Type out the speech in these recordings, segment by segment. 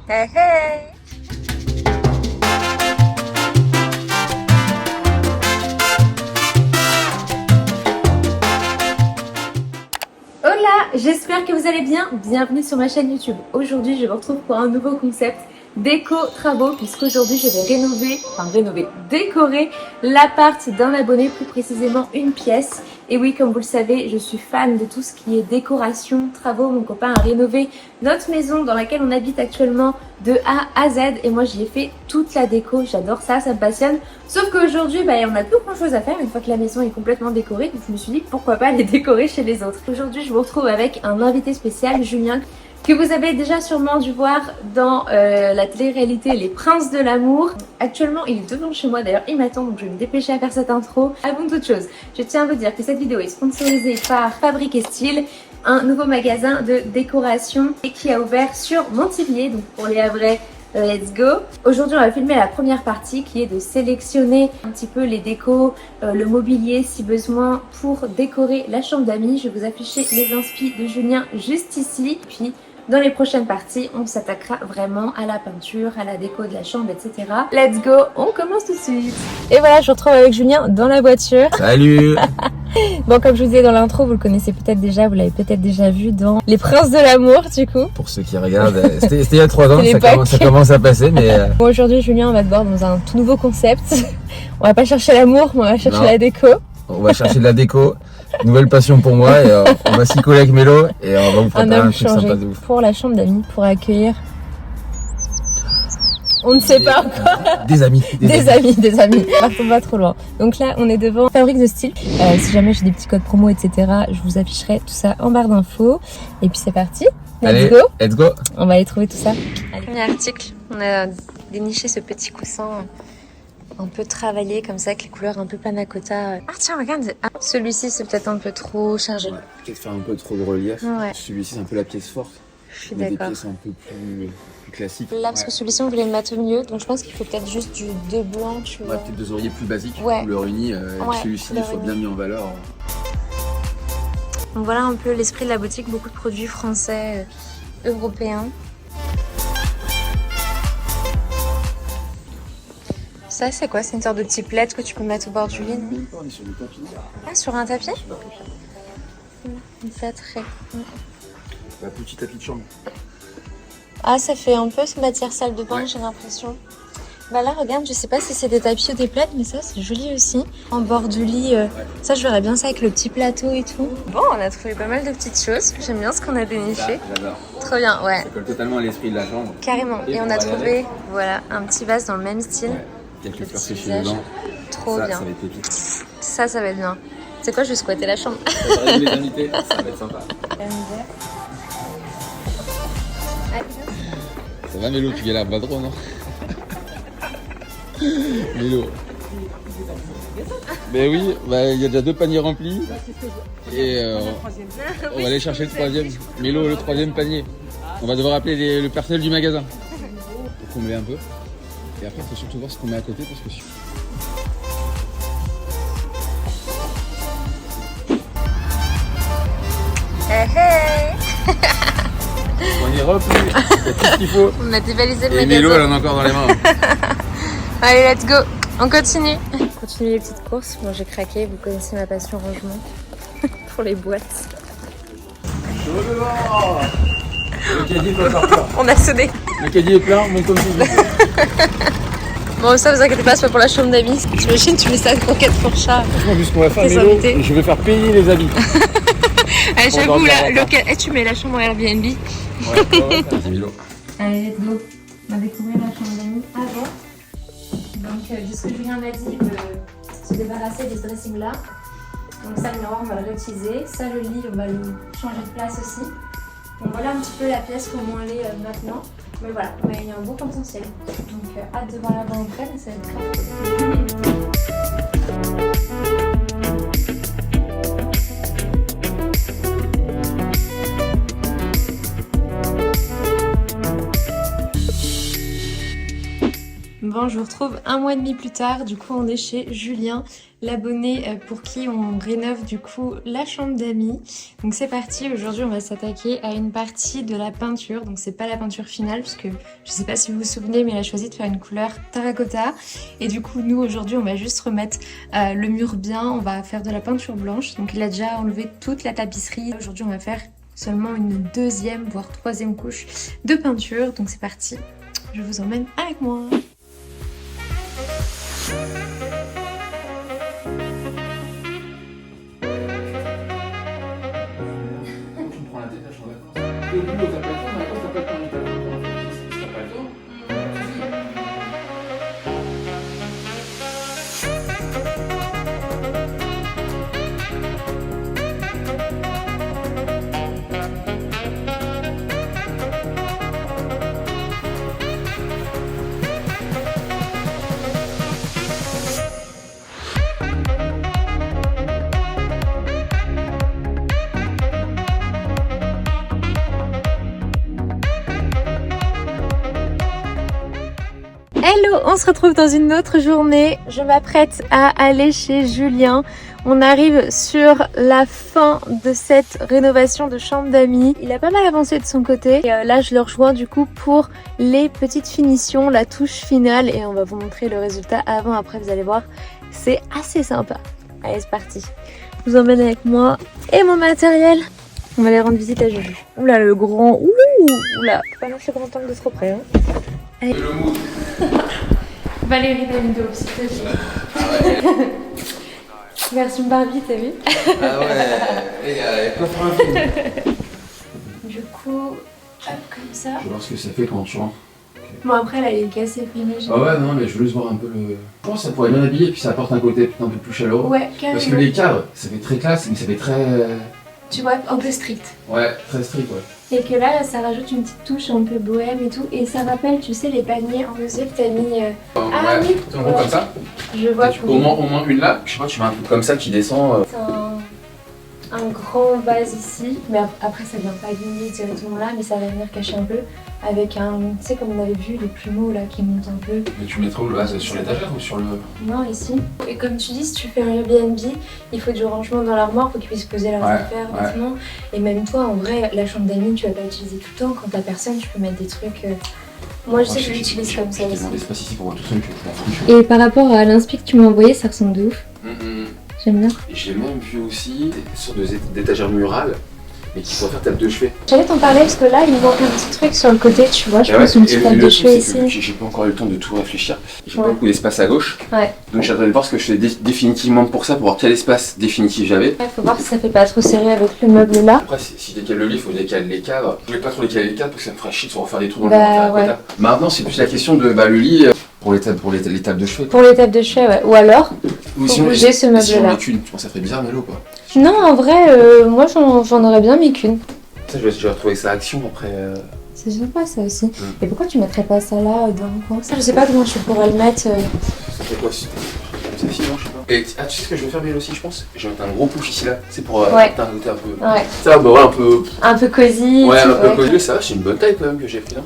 Hey hey! Hola, j'espère que vous allez bien. Bienvenue sur ma chaîne YouTube. Aujourd'hui, je vous retrouve pour un nouveau concept déco-travaux, puisqu'aujourd'hui, je vais décorer l'appart d'un abonné, plus précisément une pièce. Et oui, comme vous le savez, je suis fan de tout ce qui est décoration, travaux. Mon copain a rénové notre maison dans laquelle on habite actuellement de A à Z. Et moi, j'y ai fait toute la déco. J'adore ça, ça me passionne. Sauf qu'aujourd'hui, on n'a plus grand chose à faire une fois que la maison est complètement décorée. Donc je me suis dit, pourquoi pas les décorer chez les autres. Aujourd'hui, je vous retrouve avec un invité spécial, Julien, que vous avez déjà sûrement dû voir dans la télé-réalité Les Princes de l'amour. Actuellement, il est devant chez moi, d'ailleurs il m'attend, donc je vais me dépêcher à faire cette intro. Avant toute chose, je tiens à vous dire que cette vidéo est sponsorisée par Fabrique et Style, un nouveau magasin de décoration et qui a ouvert sur Montivier, donc pour les Havrais, let's go. Aujourd'hui, on va filmer la première partie qui est de sélectionner un petit peu les décos, le mobilier si besoin pour décorer la chambre d'amis. Je vais vous afficher les inspi de Julien juste ici. Puis dans les prochaines parties, on s'attaquera vraiment à la peinture, à la déco de la chambre, etc. Let's go, on commence tout de suite. Et voilà, je vous retrouve avec Julien dans la voiture. Salut. Bon, comme je vous disais dans l'intro, vous le connaissez peut-être déjà, vous l'avez peut-être déjà vu dans Les Princes de l'amour, du coup. Pour ceux qui regardent, c'était il y a 3 ans, l'époque. ça commence à passer, mais Bon, aujourd'hui, Julien, on va te voir dans un tout nouveau concept. On va pas chercher l'amour, mais on va chercher Non. la déco. on va chercher de la déco. Nouvelle passion pour moi, et on va s'y coller avec Mélo, et on va vous préparer un truc changé sympa de ouf. pour la chambre d'amis, pour accueillir... On ne sait pas encore. Des amis. Des amis. Partons pas trop loin. Donc là, on est devant Fabrique de Style. Si jamais j'ai des petits codes promo, etc., je vous afficherai tout ça en barre d'infos. Et puis c'est parti. Allez, let's go. On va aller trouver tout ça. Allez. Premier article, on a déniché ce petit coussin un peu travaillé comme ça, avec les couleurs un peu panna cotta. Ah tiens, regarde. Ah, celui-ci, c'est peut-être un peu trop chargé. Ouais, peut-être faire un peu trop de relief. Ouais. Celui-ci, c'est un peu la pièce forte. Je suis Mais des d'accord. pièces un peu plus classiques. Là, parce que celui-ci, on voulait le mettre au milieu, donc je pense qu'il faut peut-être juste du 2 blanc, tu vois. Ouais, peut-être 2 oreillers plus basiques, Ouais. couleur unie. Ouais, Celui-ci, il couleur faut unie. bien mis en valeur. Donc voilà un peu l'esprit de la boutique, beaucoup de produits français, européens. Ça, c'est quoi? C'est une sorte de petit plaid que tu peux mettre au bord du lit, non? Même pas, on est sur le tapis. Ah, sur un tapis? Une fâterie. Un petit tapis de chambre. Ah, ça fait un peu matière salle de bain, Ouais. j'ai l'impression. Bah là, regarde, je sais pas si c'est des tapis ou des plaids, mais ça, c'est joli aussi. En bord du lit, ça, je verrais bien ça avec le petit plateau et tout. Bon, on a trouvé pas mal de petites choses. J'aime bien ce qu'on a déniché. J'adore. Trop bien, ouais. Ça colle totalement à l'esprit de la chambre. Carrément. Et on a trouvé, voilà, un petit vase dans le même style. Ouais. Quelques Le fleurs petit séchées visage. dedans. Trop Ça, bien. ça va être épique. Ça va être bien. C'est quoi, je vais squatter la chambre. Ça va les invités, ça va être sympa. Ça va Mélo, tu galères pas trop, non? Mélo. Ben oui, il y a déjà 2 paniers remplis. Et on va aller chercher le 3e. Mélo, le 3e panier. On va devoir appeler le personnel du magasin. Pour combler un peu. Et après, il faut surtout voir ce qu'on met à côté parce que... Hey, hey. On y replie, il y a tout ce qu'il faut. On a dévalisé le Et magasin. Mélo, elle en a encore dans les mains. Allez, let's go. On continue. On continue les petites courses. Bon, j'ai craqué. Vous connaissez ma passion rangement pour les boîtes. Le caddie doit sortir. On a sonné. Le caddie est plein, monte comme tu veux. Bon, ça, vous inquiétez pas, c'est pas pour la chambre d'amis. T'imagines, tu mets ça de croquette pour chat. Franchement, vu ce qu'on va faire, Les Mélo, invités. je vais faire payer les habits. Allez, Pour j'avoue, dormir là, longtemps. tu mets la chambre en Airbnb. Vas-y, Mélo. Allez, let's go. On va découvrir la chambre d'amis avant. Donc, de ce que Julien m'a dit, de se débarrasser de ce dressing là. Donc, ça, le miroir, on va le réutiliser. Ça, le lit, on va le changer de place aussi. Donc, voilà un petit peu la pièce, comment elle est maintenant. Mais voilà, mais il y a un beau potentiel. Donc, hâte de voir là-bas en vrai, mais ça va être grave cool. Bon, je vous retrouve un mois et demi plus tard. Du coup, on est chez Julien, l'abonné pour qui on rénove du coup la chambre d'amis. Donc c'est parti. Aujourd'hui, on va s'attaquer à une partie de la peinture. Donc c'est pas la peinture finale parce que je sais pas si vous vous souvenez, mais elle a choisi de faire une couleur terracotta. Et du coup, nous aujourd'hui, on va juste remettre le mur bien. On va faire de la peinture blanche. Donc il a déjà enlevé toute la tapisserie. Aujourd'hui, on va faire seulement une deuxième voire troisième couche de peinture. Donc c'est parti. Je vous emmène avec moi. Tu me prends la tête, là, je suis en vacances. Et au boulot, t'as pas le temps, dans la classe, t'as pas le temps, t'as pas le temps. Si t'as pas le temps, Hello, on se retrouve dans une autre journée. Je m'apprête à aller chez Julien. On arrive sur la fin de cette rénovation de chambre d'amis. Il a pas mal avancé de son côté. Et là, je le rejoins du coup pour les petites finitions, la touche finale. Et on va vous montrer le résultat avant-après. Vous allez voir, c'est assez sympa. Allez, c'est parti. Je vous emmène avec moi et mon matériel. On va aller rendre visite à Juju. Oula, le grand... Oula, faut pas lâcher le grand angle de trop près. Hein. Allez. le mood. Valérie Damido, s'il te plaît. Version Barbie, t'as vu? Ah ouais, il y a quoi faire un film. Du coup, hop, comme ça. Je vais voir ce que ça fait quand tu rentres. Bon, après, là, il est cassé, filmé. Ah ouais, non, mais je veux juste voir un peu le... Je pense que ça pourrait bien habiller, puis ça apporte un côté un peu plus chaleureux. Ouais, carrément. Parce que les cadres, ça fait très classe, mais ça fait très... Tu vois, un peu strict. Ouais, très strict, ouais. Et que là, ça rajoute une petite touche un peu bohème et tout. Et ça rappelle, tu sais, les paniers en osier que t'as mis... Ah ouais, oui. en gros, comme ça. Je vois. Au moins une là, je sais pas, tu mets un truc comme ça qui descend. C'est un grand vase ici, mais après ça vient pas aligner directement là, mais ça va venir cacher un peu avec un, tu sais comme on avait vu les plumeaux là qui montent un peu. Mais tu mettrais où le vase, sur l'étagère ou sur le... Non, ici. Et comme tu dis, si tu fais un Airbnb, il faut du rangement dans l'armoire pour qu'ils puissent poser leurs affaires, vêtements. Et même toi, en vrai, la chambre d'amis, tu vas pas l'utiliser tout le temps. Quand t'as personne, tu peux mettre des trucs... Moi, je sais que je l'utilise comme ça aussi. Il y a l'espace ici pour voir tout seul. Et par rapport à l'inspi que tu m'as envoyé, ça ressemble de ouf. J'aime bien. Et j'ai même vu aussi des sortes d'étagères murales, mais qui pourraient faire table de chevet. J'allais t'en parler parce que là, il me manque un petit truc sur le côté, tu vois. Je pense une petite table de chevet ici. J'ai pas encore eu le temps de tout réfléchir. J'ai pas beaucoup d'espace à gauche. Ouais. Donc j'attendais de voir ce que je fais définitivement pour ça, pour voir quel espace définitif j'avais. Il faut voir si ça fait pas trop serré avec le meuble là. Après, si je décale le lit, il faut décaler les cadres. Je voulais pas trop décaler les cadres parce que ça me ferait chier de se refaire des trous dans le ouais. Maintenant, c'est plus la question de le lit pour les tables de chevet. Pour les tables de chevet, ouais. Ou alors, ou sinon, bouger ce meuble là. Si j'en ai qu'une, tu penses que ça ferait bizarre, Mélo, quoi? Non, en vrai, moi j'en aurais bien mis qu'une. Ça, je vais retrouver sa action après. C'est sympa ça aussi. Et pourquoi tu mettrais pas ça là dans le coin? Ça, je sais pas comment tu pourrais le mettre. Ça fait quoi si ça file, non, je sais pas. Et tu sais ce que je vais faire, Mélo, aussi, je pense? Je vais mettre un gros push ici là. C'est pour apporter un côté un peu. Ouais. Ça, bah ouais, un peu. Un peu cosy. Ouais, un peu cosy, ça va, c'est une bonne taille quand même que j'ai pris là.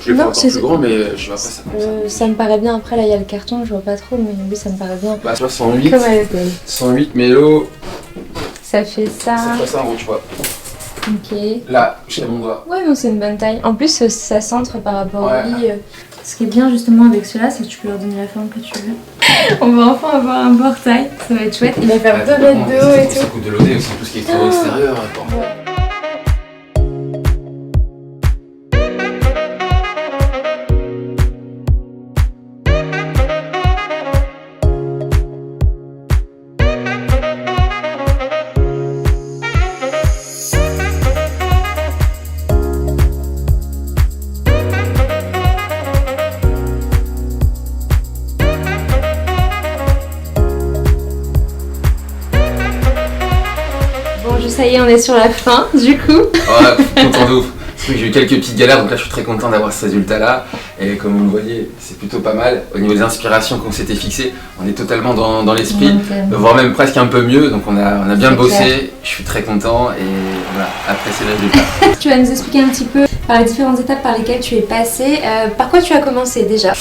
Je vais faire encore plus grand, mais je vais pas ça. Ça me paraît bien. Après, là, il y a le carton, je vois pas trop, mais oui, ça me paraît bien. Bah, tu vois, 108. Comme elle était. 108 Mélo. Ça fait ça. Ça fait ça en gros, tu vois. Ok. Là, je mon doigt. Ouais, non, c'est une bonne taille. En plus, ça centre par rapport au lit. Ce qui est bien justement avec ceux-là, c'est que tu peux leur donner la forme que tu veux. On va enfin avoir un portail, ça va être chouette. Il va faire 2 mètres de haut et tout. Ça coûte de l'OD aussi, tout ce qui est extérieur. Ça y est, on est sur la fin du coup. Ouais, content de ouf. J'ai eu quelques petites galères, donc là je suis très content d'avoir ce résultat là. Et comme vous le voyez, c'est plutôt pas mal. Au niveau des inspirations qu'on s'était fixées, on est totalement dans l'esprit, voire même presque un peu mieux. Donc on a bien bossé, clair. Je suis très content et voilà, apprécier le résultat. Tu vas nous expliquer un petit peu par les différentes étapes par lesquelles tu es passé. Par quoi tu as commencé déjà?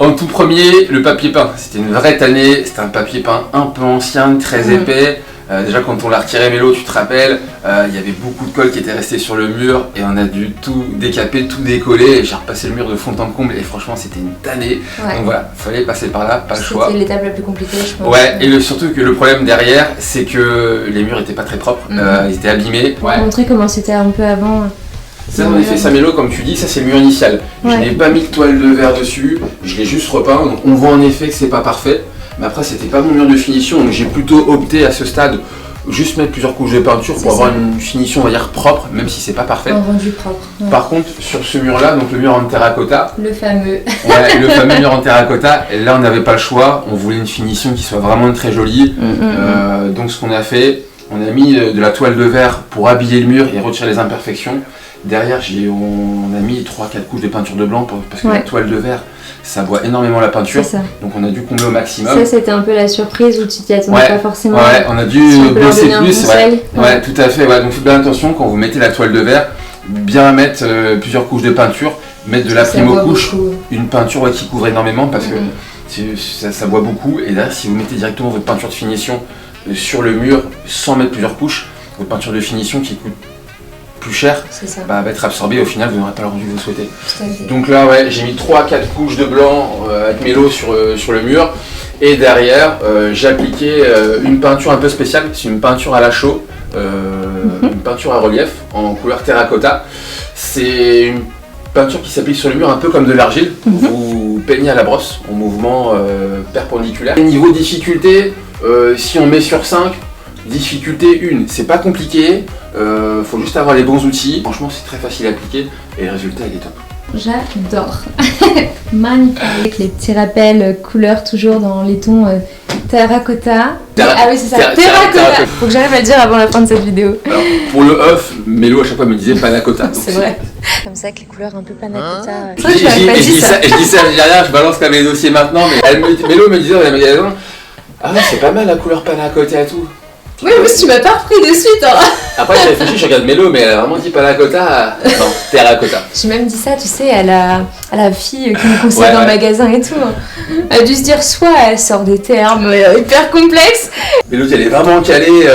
En tout premier, le papier peint. C'était une vraie tannée, c'était un papier peint un peu ancien, très épais. Déjà quand on l'a retiré Mélo, tu te rappelles, il y avait beaucoup de colle qui était resté sur le mur et on a dû tout décaper, tout décoller et j'ai repassé le mur de fond en comble et franchement c'était une tannée. Donc voilà, fallait passer par là, pas le choix. C'était l'étape la plus compliquée je pense. Ouais, et surtout que le problème derrière, c'est que les murs étaient pas très propres, ils étaient abîmés. Pour montrer comment c'était un peu avant. Ça, on a fait ça Mélo, comme tu dis, ça c'est le mur initial. Je n'ai pas mis de toile de verre dessus, je l'ai juste repeint, donc on voit en effet que c'est pas parfait. Mais après c'était pas mon mur de finition, donc j'ai plutôt opté à ce stade juste mettre plusieurs couches de peinture pour avoir une finition on va dire propre, même si c'est pas parfait. Un rendu propre. Ouais. Par contre sur ce mur là, donc le mur en terracotta. Le fameux. Ouais, le fameux mur en terracotta, et là on n'avait pas le choix, on voulait une finition qui soit vraiment très jolie. Donc ce qu'on a fait, on a mis de la toile de verre pour habiller le mur et retirer les imperfections. Derrière, on a mis 3-4 couches de peinture de blanc parce que la toile de verre, ça boit énormément la peinture. Donc on a dû combler au maximum. Ça, c'était un peu la surprise où tu t'y attendais pas forcément. Ouais, on a dû bosser plus. Ouais, tout à fait. Ouais. Donc faites bien attention quand vous mettez la toile de verre, bien mettre plusieurs couches de peinture, mettre de la primo-couche, une peinture qui couvre énormément parce que ça boit beaucoup. Et derrière, si vous mettez directement votre peinture de finition sur le mur sans mettre plusieurs couches, votre peinture de finition qui coûte plus cher, va être absorbé et au final vous n'aurez pas le rendu que vous souhaitez. Donc là j'ai mis 3-4 couches de blanc avec Mélo sur le mur et derrière j'ai appliqué une peinture un peu spéciale, c'est une peinture à la chaux, une peinture à relief en couleur terracotta. C'est une peinture qui s'applique sur le mur un peu comme de l'argile, vous peignez à la brosse en mouvement perpendiculaire. Niveau difficulté, si on met sur 5, difficulté 1, c'est pas compliqué, faut juste avoir les bons outils. Franchement c'est très facile à appliquer et le résultat il est top. J'adore. Magnifique. Avec les petits rappels couleurs toujours dans les tons terracotta. Ah oui c'est ça, terracotta. Faut que j'arrive à le dire avant la fin de cette vidéo. Alors pour le off, Mélo à chaque fois me disait panna cotta. C'est vrai. Comme ça avec les couleurs un peu panna cotta. Je dis ça à Nigeria, je balance comme les dossiers maintenant, mais Mélo me disait dans les magasins, ah ouais c'est pas mal la couleur panna cotta et tout. Oui, mais tu m'as pas repris de suite. Hein. Après, j'ai réfléchi, je regarde Mélo, mais elle a vraiment dit panna cotta. Non, terracotta. J'ai même dit ça, tu sais, à la fille qui me conseille dans le magasin et tout. Elle a dû se dire, soit elle sort des termes hyper complexes. Mélo, elle est vraiment calée,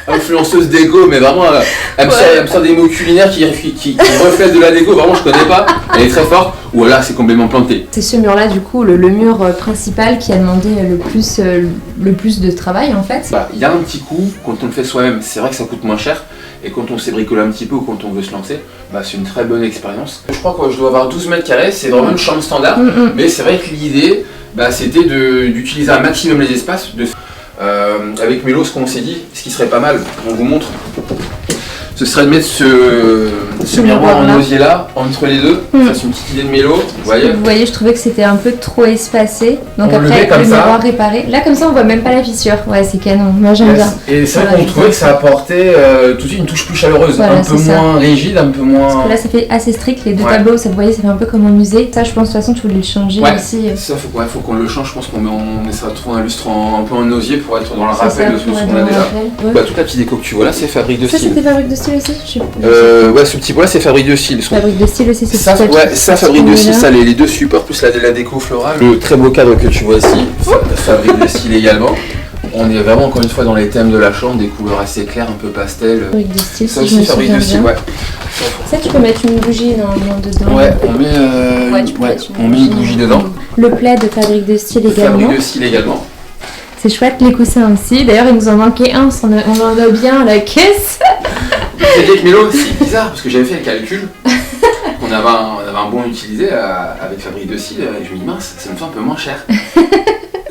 influenceuse déco, mais vraiment, elle me sort des mots culinaires qui reflètent de la déco. Vraiment, je connais pas. Elle est très forte. Ou alors, c'est complètement planté. C'est ce mur-là, du coup, le mur principal qui a demandé le plus de travail, en fait. Il y a un petit coup. Quand on le fait soi-même, c'est vrai que ça coûte moins cher. Et quand on sait bricoler un petit peu ou quand on veut se lancer, c'est une très bonne expérience. Je crois que je dois avoir 12 mètres carrés, c'est vraiment une chambre standard. Mais c'est vrai que l'idée, c'était d'utiliser un maximum les espaces. Avec Mélo, ce qu'on s'est dit, ce qui serait pas mal, on vous montre, ce serait de mettre ce miroir en osier là, entre les deux. Ça c'est une petite idée de Mélo. Vous voyez, je trouvais que c'était un peu trop espacé. Donc après, le miroir réparé. Là, comme ça, on voit même pas la fissure. Ouais, c'est canon. Moi, j'aime bien. Et c'est vrai qu'on trouvait que ça apportait tout de suite une touche plus chaleureuse, voilà, un peu moins rigide, un peu moins. Parce que là, ça fait assez strict. Les deux tableaux, ça, vous voyez, ça fait un peu comme un musée. Ça, je pense, de toute façon, tu voulais le changer aussi. Ça, faut qu'on le change. Je pense qu'on essaiera de trouver un lustre un peu en osier pour être dans le rappel de ce qu'on a déjà. Toute la petite déco que tu vois là, c'est Fabrique de Style. C'était Fabrique de Style aussi. Ouais, ce petit bois là c'est Fabrique de Style. Fabrique de Style aussi, c'est ça. Ouais, ça Fabrique de Style, ça les deux supports plus la déco florale. Le très beau cadre que tu vois ici, Fabrique de Style également. On est vraiment encore une fois dans les thèmes de la chambre, des couleurs assez claires, un peu pastel. Fabrique de Style, ça aussi Fabrique de Style, ouais. Ça tu peux mettre une bougie normalement dedans. Ouais, on met une bougie dedans. Le plaid de Fabrique de Style également. Fabrique de Style également. C'est chouette, les coussins aussi. D'ailleurs, il nous en manquait un, on en a bien à la caisse. C'est avec Mélo, c'est bizarre parce que j'avais fait le calcul. On avait un bon utilisé avec Fabrique de Style. Et je me dis mince, ça me fait un peu moins cher.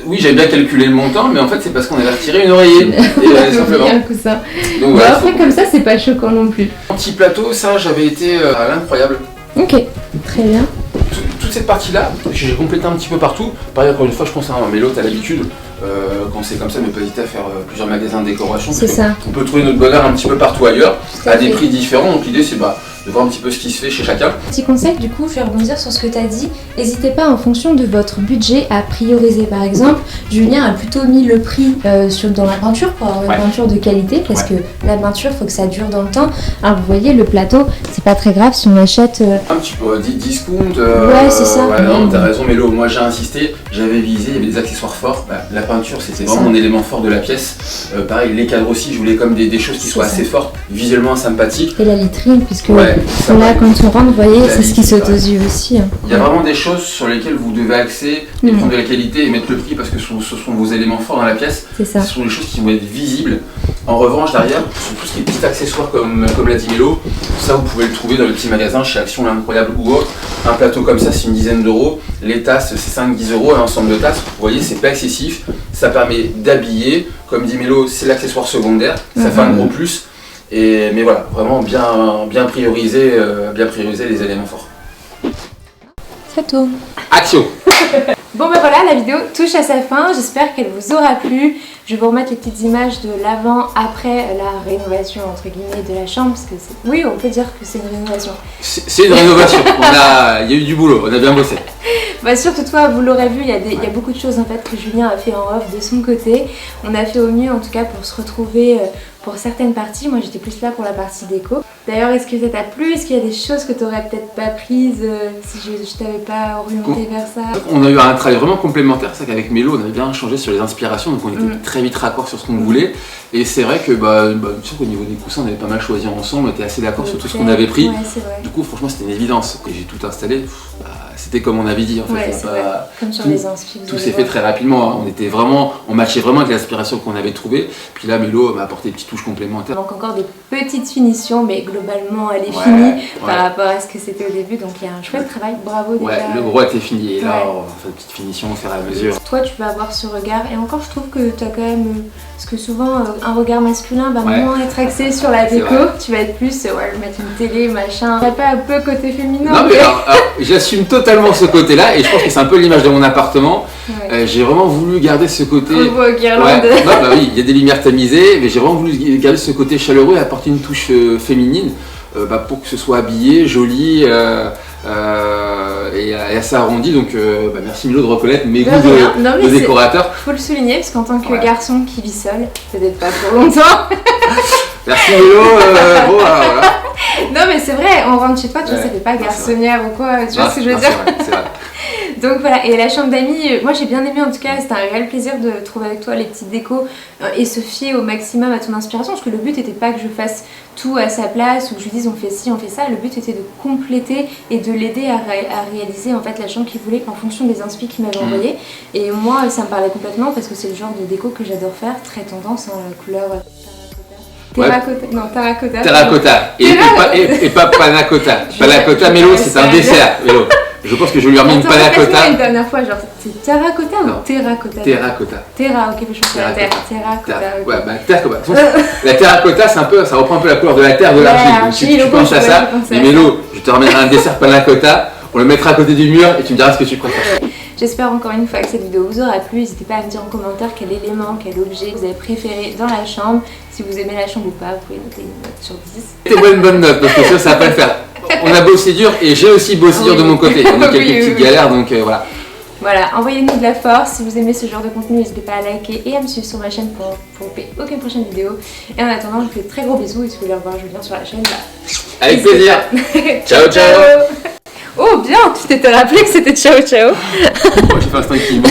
Oui, j'avais bien calculé le montant, mais en fait, c'est parce qu'on avait retiré une oreiller. Et simplement. Un coussin. Donc, voilà, après, comme ça, c'est pas choquant non plus. Un petit plateau, ça, j'avais été à l'incroyable. Ok, très bien. Toute cette partie-là, j'ai complété un petit peu partout. Pareil, encore une fois, je pense à Mélo, t'as l'habitude. Quand c'est comme ça, ne pas hésiter à faire plusieurs magasins de décoration. C'est ça. On peut trouver notre bonheur un petit peu partout ailleurs, à des prix différents. Donc l'idée, c'est de voir un petit peu ce qui se fait chez chacun. Petit conseil, du coup, je vais rebondir sur ce que tu as dit. N'hésitez pas en fonction de votre budget à prioriser. Par exemple, Julien a plutôt mis le prix dans la peinture pour avoir une peinture de qualité parce que la peinture, il faut que ça dure dans le temps. Alors vous voyez, le plateau, c'est pas très grave si on achète... Un petit peu, discount. Ouais, c'est ça. Ouais, non, t'as raison, Mélo. Moi j'ai insisté, j'avais visé, il y avait des accessoires forts. La peinture, c'était vraiment mon élément fort de la pièce. Pareil, les cadres aussi, je voulais comme des choses qui soient assez fortes, visuellement sympathiques. Et la vitrine, puisque là, quand on rentre, vous voyez, c'est ce qui saute aux yeux aussi. Il y a vraiment des choses sur lesquelles vous devez axer et prendre de la qualité et mettre le prix parce que ce sont vos éléments forts dans la pièce. C'est ça. Ce sont des choses qui vont être visibles. En revanche, derrière, sur tout ce qui est petits accessoires comme l'a dit Mélo, ça vous pouvez le trouver dans le petit magasin chez Action l'Incroyable ou autre. Un plateau comme ça, c'est une dizaine d'euros. Les tasses, c'est 5-10 euros. Un ensemble de tasses, vous voyez, c'est pas excessif. Ça permet d'habiller. Comme dit Mélo, c'est l'accessoire secondaire. Ça fait un gros plus. Mais voilà, vraiment bien prioriser les éléments forts. Ça tourne. Action. Bon ben voilà, la vidéo touche à sa fin, j'espère qu'elle vous aura plu. Je vais vous remettre les petites images de l'avant, après la rénovation entre guillemets de la chambre, parce que oui, on peut dire que c'est une rénovation. C'est une rénovation, il y a eu du boulot, on a bien bossé. Bah surtout toi, vous l'aurez vu, il y a beaucoup de choses en fait que Julien a fait en off de son côté. On a fait au mieux en tout cas pour se retrouver pour certaines parties. Moi j'étais plus là pour la partie déco. D'ailleurs, est-ce que ça t'a plu? Est-ce qu'il y a des choses que tu aurais peut-être pas prises si je t'avais pas orienté vers ça? On a eu un travail vraiment complémentaire, c'est qu'avec Mélo on avait bien changé sur les inspirations, donc on était très vite raccord sur ce qu'on voulait. Et c'est vrai que sûr qu'au niveau des coussins on avait pas mal choisi ensemble, on était assez d'accord sur tout ce qu'on avait pris. Ouais, c'est vrai. Du coup franchement c'était une évidence. Et j'ai tout installé, c'était comme on avait dit en fait. Ouais, c'est vrai. Comme sur les inspi. Tout s'est fait très rapidement, hein. On matchait vraiment avec l'inspiration qu'on avait trouvée. Puis là Mélo m'a apporté des petites touches complémentaires. Il manque encore des petites finitions, mais globalement elle est finie par rapport à ce que c'était au début. Donc il y a un chouette travail, bravo déjà. Ouais, le gros était fini et là on va faire des petites finitions au fur et à mesure. Toi tu vas avoir ce regard, et encore je trouve que tu as quand même, parce que souvent un regard masculin va moins être axé sur la déco, tu vas être plus mettre une télé, machin. T'as pas un peu côté féminin? Non mais alors, j'assume totalement ce côté là et je pense que c'est un peu l'image de mon appartement. J'ai vraiment voulu garder ce côté. On voit guirlande. Non, bah oui, il y a des lumières tamisées, mais j'ai vraiment voulu garder ce côté chaleureux et apporter une touche féminine pour que ce soit habillé, joli et assez arrondi. Donc merci Mélo de reconnaître mes goûts de décorateur. Faut le souligner parce qu'en tant que garçon qui vit seul, peut-être pas pour longtemps. Merci Mélo, voilà. Non mais c'est vrai, on rentre chez toi, tu vois, ça fait pas garçonnière ou quoi, tu vois ce que je veux dire. C'est vrai. Donc voilà, et la chambre d'amis, moi j'ai bien aimé en tout cas, c'était un réel plaisir de trouver avec toi les petites décos et se fier au maximum à ton inspiration, parce que le but n'était pas que je fasse tout à sa place ou que je lui dise on fait ci, on fait ça, le but était de compléter et de l'aider à réaliser en fait la chambre qu'il voulait en fonction des inspi qu'il m'avait envoyé. Et moi ça me parlait complètement parce que c'est le genre de déco que j'adore faire, très tendance, hein, la couleur... Terracotta. Terracotta. Et pas panna cotta. Panna cotta, Mélo, c'est un dessert, Mélo. Je pense que je lui ai remis une panna cotta. Une dernière fois, genre, c'est terracotta ou terracotta? Terracotta. Terra, ok, je pense que la terre. Terracotta. Ouais, terracotta. La terracotta, c'est un peu, ça reprend un peu la couleur de la terre, de l'argile. Donc si tu penses à ça, mais Mélo, je te ramènerai un dessert panna cotta, on le mettra à côté du mur et tu me diras ce que tu préfères. J'espère encore une fois que cette vidéo vous aura plu. N'hésitez pas à me dire en commentaire quel élément, quel objet vous avez préféré dans la chambre. Si vous aimez la chambre ou pas, vous pouvez noter une note sur 10. Mettez-moi une bonne note parce que ça va pas le faire. On a bossé dur et j'ai aussi bossé dur de mon côté. On a quelques petites galères donc voilà. Voilà, envoyez-nous de la force. Si vous aimez ce genre de contenu, n'hésitez pas à liker et à me suivre sur ma chaîne pour louper aucune prochaine vidéo. Et en attendant, je vous fais de très gros bisous et si vous voulez revoir Julien sur la chaîne, avec plaisir. Ciao, ciao. Oh bien, tu t'étais rappelé que c'était ciao ciao. Moi j'ai fait instinctivement.